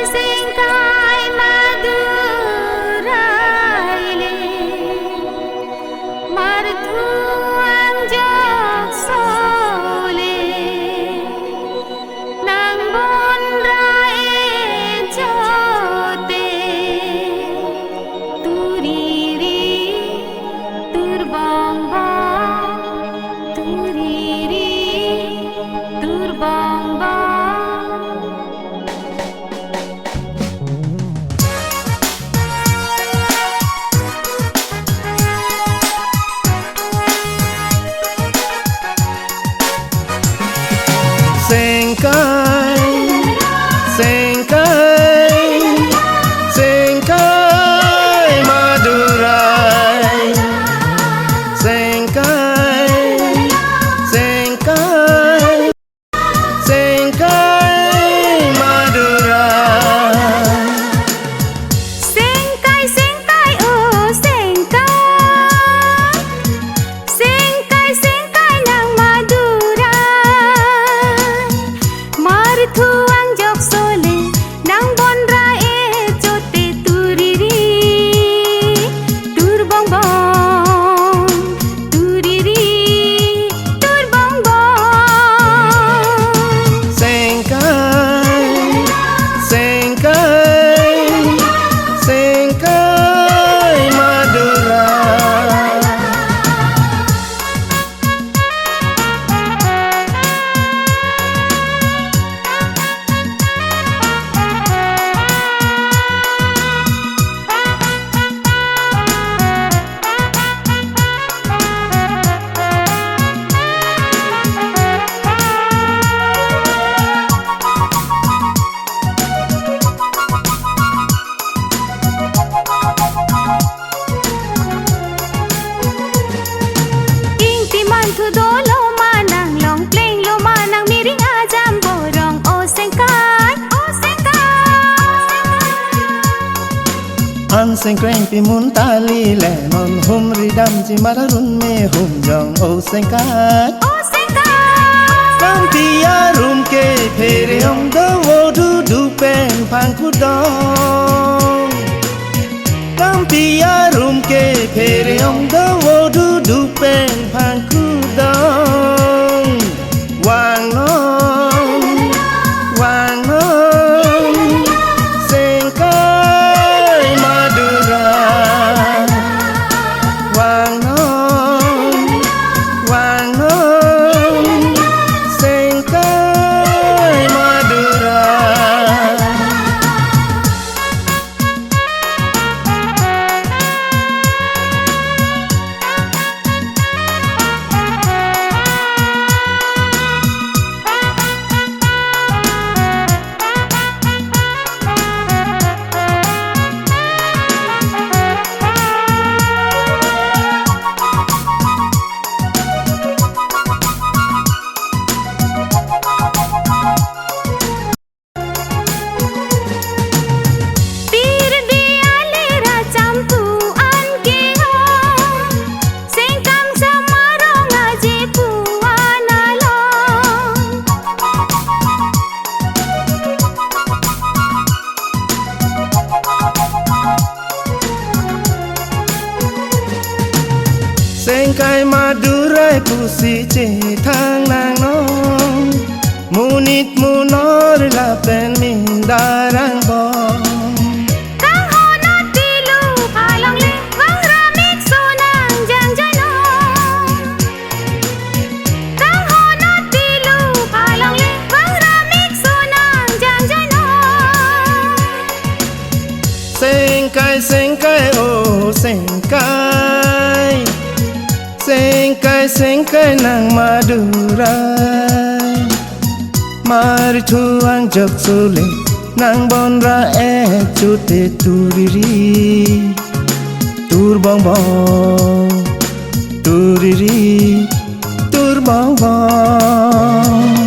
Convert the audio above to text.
Sengkai maduraile marthuang jok sole nang bon rae jote turiri turbangba turiri turbangba. Sengkai Madurai Sengkai Madurai Sengkai oh Sengkai nang Madurai marthuang jok sole nang bon rae jote turiri turbongbong turiri turbongbong. Sengkai Madurai. Thu đố lô manang long pleng lo manang miring ajam borong oh Sengkai An sengkreng pi mun tali le non hum ridam ji mararun me hum jong oh Sengkai Pang tia rum ke phere om do wo du pen pang ku dong Pang tia rum ke phere om do wo du pen pang ku dong Wang non Sengkai Madurai Wang non Sengkai Madurai. Sengkai Madurai pusi che thang nang nong Munit munor la pen min darang bong Kang honot pilu palong le wang ramik sunang jang janong Kang honot pilu palong le wang ramik sunang jang janong Sengkai oh Sengkai nang Madurai Marthuang jok sole nang bon rae jote turiri turbongbong turiri turbongbong.